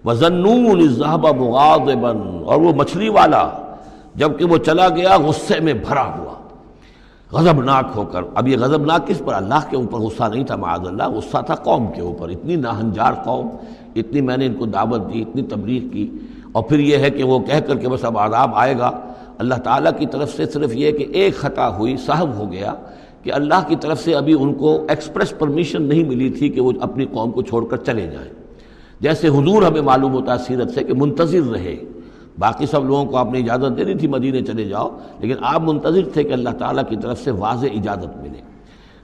وَظَنُّونِ إِذْ ذَهَبَ مُغَاضِبًا، اور وہ مچھلی والا جب کہ وہ چلا گیا غصے میں بھرا ہوا، غضبناک ہو کر۔ اب یہ غضبناک کس پر؟ اللہ کے اوپر غصہ نہیں تھا معاذ اللہ، غصہ تھا قوم کے اوپر۔ اتنی ناہنجار قوم، اتنی میں نے ان کو دعوت دی، اتنی تبلیغ کی، اور پھر یہ ہے کہ وہ کہہ کر کہ بس اب عذاب آئے گا۔ اللہ تعالیٰ کی طرف سے صرف یہ کہ ایک خطا ہوئی، سہو ہو گیا کہ اللہ کی طرف سے ابھی ان کو ایکسپریس پرمیشن نہیں ملی تھی کہ وہ اپنی قوم کو چھوڑ کر چلے جائیں۔ جیسے حضور ہمیں معلوم ہوتا ہے سیرت سے کہ منتظر رہے، باقی سب لوگوں کو آپ نے اجازت دے دی تھی مدینے چلے جاؤ، لیکن آپ منتظر تھے کہ اللہ تعالیٰ کی طرف سے واضح اجازت ملے۔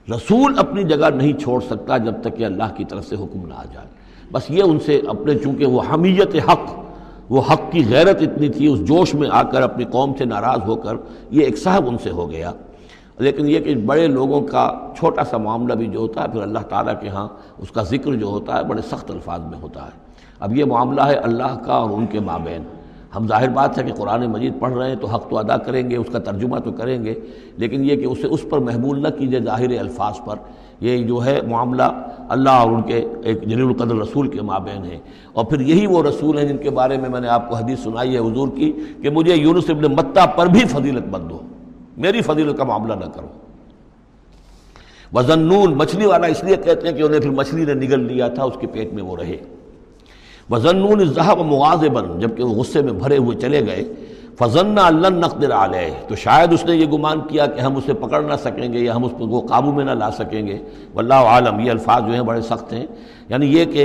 رسول اپنی جگہ نہیں چھوڑ سکتا جب تک کہ اللہ کی طرف سے حکم نہ آ جائے۔ بس یہ ان سے اپنے، چونکہ وہ حمیت حق، وہ حق کی غیرت اتنی تھی، اس جوش میں آ کر اپنی قوم سے ناراض ہو کر یہ ایک سہو ان سے ہو گیا۔ لیکن یہ کہ بڑے لوگوں کا چھوٹا سا معاملہ بھی جو ہوتا ہے پھر اللہ تعالیٰ کے ہاں اس کا ذکر جو ہوتا ہے بڑے سخت الفاظ میں ہوتا ہے۔ اب یہ معاملہ ہے اللہ کا اور ان کے مابین۔ ہم ظاہر بات ہے کہ قرآن مجید پڑھ رہے ہیں تو حق تو ادا کریں گے، اس کا ترجمہ تو کریں گے، لیکن یہ کہ اسے اس پر محمول نہ کیجیے ظاہر الفاظ پر۔ یہ جو ہے معاملہ اللہ اور ان کے ایک جلیل القدر رسول کے مابین ہے، اور پھر یہی وہ رسول ہیں جن کے بارے میں نے آپ کو حدیث سنائی ہے حضور کی کہ مجھے یونس ابن متہ پر بھی فضیلت مت دو، میری فضیلت کا معاملہ نہ کرو۔ وَظَنُّونَ، مچھلی والا اس لیے کہتے ہیں کہ انہیں پھر مچھلی نے نگل لیا تھا، اس کے پیٹ میں وہ رہے۔ وَظَنُّونَ إِذْ ذَهَبَ مُغَاضِبًا، جب کہ وہ غصے میں بھرے ہوئے چلے گئے۔ فَظَنَّ أَن لَّن نَّقْدِرَ عَلَيْهِ، تو شاید اس نے یہ گمان کیا کہ ہم اسے پکڑ نہ سکیں گے یا ہم اس کو قابو میں نہ لا سکیں گے۔ واللہ عالم، یہ الفاظ جو ہیں بڑے سخت ہیں، یعنی یہ کہ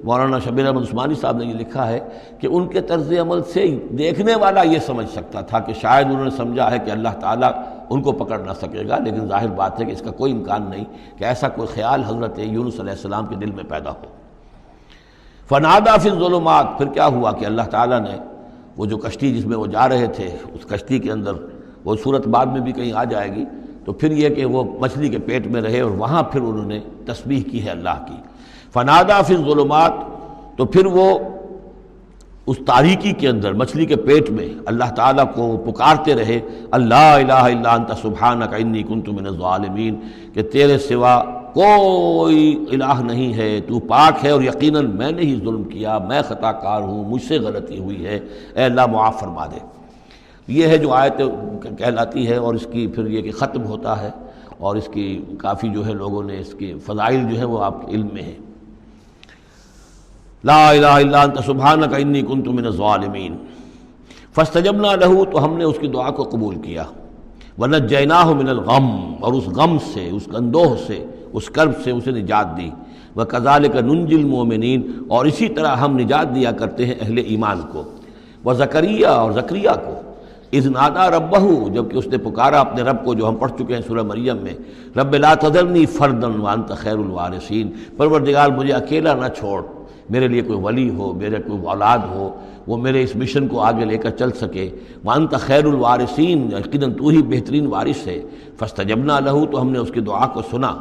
مولانا شبیر احمد عثمانی صاحب نے یہ لکھا ہے کہ ان کے طرز عمل سے دیکھنے والا یہ سمجھ سکتا تھا کہ شاید انہوں نے سمجھا ہے کہ اللہ تعالیٰ ان کو پکڑ نہ سکے گا، لیکن ظاہر بات ہے کہ اس کا کوئی امکان نہیں کہ ایسا کوئی خیال حضرت یونس علیہ السلام کے دل میں پیدا ہو۔ فنادا فی الظلمات، پھر کیا ہوا کہ اللہ تعالیٰ نے وہ جو کشتی جس میں وہ جا رہے تھے، اس کشتی کے اندر وہ صورت بعد میں بھی کہیں آ جائے گی، تو پھر یہ کہ وہ مچھلی کے پیٹ میں رہے اور وہاں پھر انہوں نے تسبیح کی ہے اللہ کی۔ فنادا فی الظلمات، تو پھر وہ اس تاریکی کے اندر مچھلی کے پیٹ میں اللہ تعالیٰ کو پکارتے رہے، اللہ الہ الا انت سبحانک انی کنت من الظالمین، کہ تیرے سوا کوئی الہ نہیں ہے، تو پاک ہے اور یقیناً میں نے ہی ظلم کیا، میں خطا کار ہوں، مجھ سے غلطی ہوئی ہے، اے اللہ معاف فرما دے۔ یہ ہے جو آیت کہلاتی ہے، اور اس کی پھر یہ کہ ختم ہوتا ہے، اور اس کی کافی جو ہے لوگوں نے اس کے فضائل جو ہے وہ آپ کے علم میں ہیں۔ لا الہ الا انت سبحانک انی کنت من الظالمین فاستجبنا لہ، تو ہم نے اس کی دعا کو قبول کیا۔ ونجیناہ من الغم، اور اس غم سے، اس اندوہ سے، اس کرب سے اسے نجات دی۔ وکذالک ننجی المؤمنین، اور اسی طرح ہم نجات دیا کرتے ہیں اہل ایمان کو۔ وزکریا، اور زکریا کو، اذ نادا ربہ، جب کہ اس نے پکارا اپنے رب کو، جو ہم پڑھ چکے ہیں سورہ مریم میں، رب لا تذرنی فردا وانت خیر الوارثین، پروردگار مجھے اکیلا نہ چھوڑ، میرے لیے کوئی ولی ہو، میرے کوئی اولاد ہو، وہ میرے اس مشن کو آگے لے کر چل سکے۔ وانت خیر الوارثین، یقیناً تو ہی بہترین وارث ہے۔ فاستجبنا لہ، تو ہم نے اس کی دعا کو سنا۔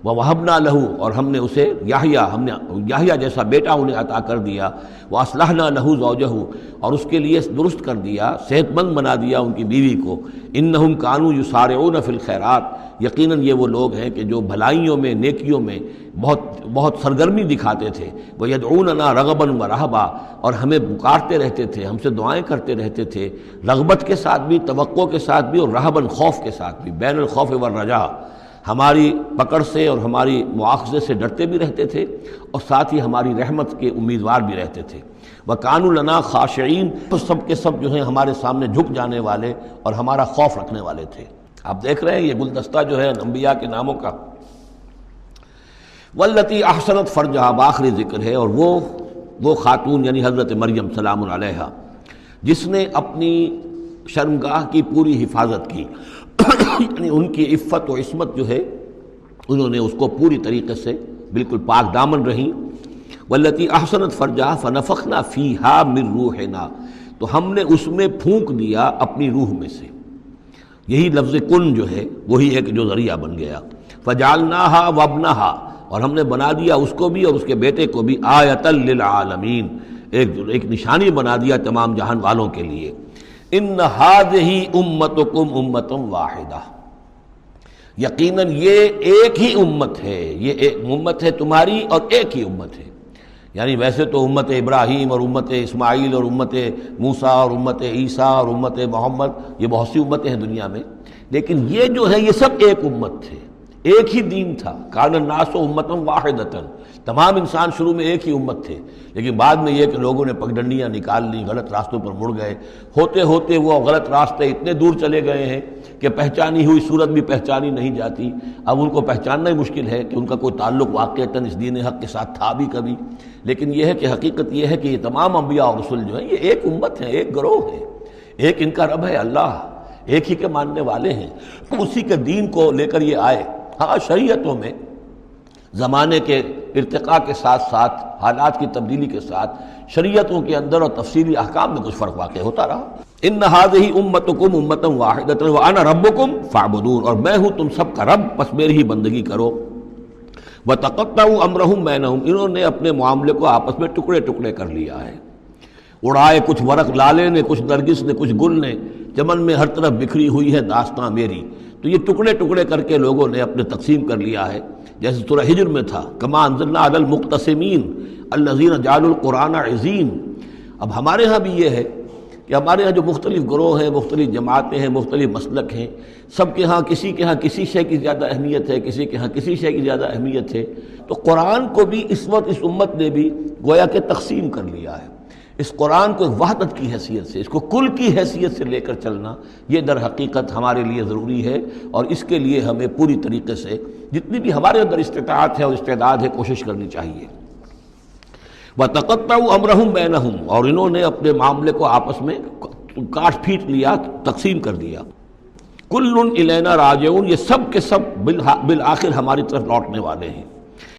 ووہبنا لہ، اور ہم نے اسے یحییٰ، ہم نے یحییٰ جیسا بیٹا انہیں عطا کر دیا۔ واصلحنا لہ زوجہ، اور اس کے لیے درست کر دیا، صحت مند بنا دیا ان کی بیوی کو۔ انہم کانوا یسارعون فی الخیرات، یقیناً یہ وہ لوگ ہیں کہ جو بھلائیوں میں، نیکیوں میں بہت سرگرمی دکھاتے تھے۔ وَيَدْعُونَنَا رَغَبًا وَرَهْبًا، اور ہمیں پکارتے رہتے تھے، ہم سے دعائیں کرتے رہتے تھے، رغبت کے ساتھ بھی، توقع کے ساتھ بھی، اور رہباً، خوف کے ساتھ بھی، بین الخوف والرجاء، ہماری پکڑ سے اور ہماری مواخذے سے ڈرتے بھی رہتے تھے، اور ساتھ ہی ہماری رحمت کے امیدوار بھی رہتے تھے۔ وَكَانُوا لَنَا خَاشِعِينَ، تو سب کے سب جو ہیں ہمارے سامنے جھک جانے والے اور ہمارا خوف رکھنے والے تھے۔ آپ دیکھ رہے ہیں یہ گلدستہ جو ہے انبیاء کے ناموں کا۔ والتی احسنت فرجہا، آخری ذکر ہے، اور وہ خاتون یعنی حضرت مریم سلام علیہا، جس نے اپنی شرمگاہ کی پوری حفاظت کی، یعنی ان کی عفت و عصمت جو ہے انہوں نے اس کو پوری طریقے سے بالکل پاک دامن رہیں۔ والتی احسنت فرجہا فنفخنا فیہا من روحنا، تو ہم نے اس میں پھونک دیا اپنی روح میں سے۔ یہی لفظ کن جو ہے وہی ایک جو ذریعہ بن گیا۔ فجعلناہا وابنہا، اور ہم نے بنا دیا اس کو بھی اور اس کے بیٹے کو بھی آیۃ للعالمین، ایک نشانی بنا دیا تمام جہان والوں کے لیے۔ ان ہذہ امتکم امۃ واحدہ، یقیناً یہ ایک ہی امت ہے، یہ ایک امت ہے تمہاری اور ایک ہی امت ہے، یعنی ویسے تو امت ابراہیم اور امت اسماعیل اور امت موسیٰ اور امت عیسیٰ اور امت محمد یہ بہت سی امتیں ہیں دنیا میں، لیکن یہ جو ہے یہ سب ایک امت تھے، ایک ہی دین تھا۔ کان الناس امۃ واحدۃ، تمام انسان شروع میں ایک ہی امت تھے، لیکن بعد میں یہ کہ لوگوں نے پگڈنڈیاں نکال لی، غلط راستوں پر مڑ گئے، ہوتے ہوتے وہ غلط راستے اتنے دور چلے گئے ہیں کہ پہچانی ہوئی صورت بھی پہچانی نہیں جاتی۔ اب ان کو پہچاننا ہی مشکل ہے کہ ان کا کوئی تعلق واقعتاً اس دین حق کے ساتھ تھا بھی کبھی۔ لیکن یہ ہے کہ حقیقت یہ ہے کہ یہ تمام انبیاء اور رسل جو ہیں یہ ایک امت ہیں، ایک گروہ ہے، ایک ان کا رب ہے اللہ، ایک ہی کے ماننے والے ہیں، اسی کے دین کو لے کر یہ آئے۔ ہاں شریعتوں میں زمانے کے ارتقاء کے ساتھ ساتھ، حالات کی تبدیلی کے ساتھ، شریعتوں کے اندر اور تفصیلی احکام میں کچھ فرق واقع ہوتا رہا۔ ان ھذہ امتکم امۃ واحدۃ وانا ربکم فاعبدون، اور میں ہوں تم سب کا رب، بس میری ہی بندگی کرو۔ وتقطعوا امرهم بینہم، انہوں نے اپنے معاملے کو آپس میں ٹکڑے ٹکڑے کر لیا ہے، اڑائے کچھ ورق لالے نے، کچھ نرگس نے، کچھ گل نے، چمن میں ہر طرف بکھری ہوئی ہے داستاں میری۔ تو یہ ٹکڑے ٹکڑے کر کے لوگوں نے اپنے تقسیم کر لیا ہے، جیسے سورہ ہجر میں تھا کما انزلنا علی المقتسمین الذین جعلوا القرآن عضین۔ اب ہمارے ہاں بھی یہ ہے کہ ہمارے ہاں جو مختلف گروہ ہیں، مختلف جماعتیں ہیں، مختلف مسلک ہیں، سب کے ہاں کسی شے کی زیادہ اہمیت ہے، کسی کے ہاں کسی شے کی زیادہ اہمیت ہے۔ تو قرآن کو بھی اس وقت اس امت نے بھی گویا کہ تقسیم کر لیا ہے۔ اس قرآن کو ایک وحدت کی حیثیت سے، اس کو کل کی حیثیت سے لے کر چلنا، یہ در حقیقت ہمارے لیے ضروری ہے، اور اس کے لیے ہمیں پوری طریقے سے جتنی بھی ہمارے اندر استطاعت ہے اور استعداد ہے کوشش کرنی چاہیے۔ وَتَقَطَّعُوا أَمْرَهُمْ بَيْنَهُمْ، اور انہوں نے اپنے معاملے کو آپس میں کاٹ پھینٹ لیا، تقسیم کر دیا۔ كُلٌّ إِلَيْنَا رَاجِعُونَ، یہ سب کے سب بالآخر ہماری طرف لوٹنے والے ہیں۔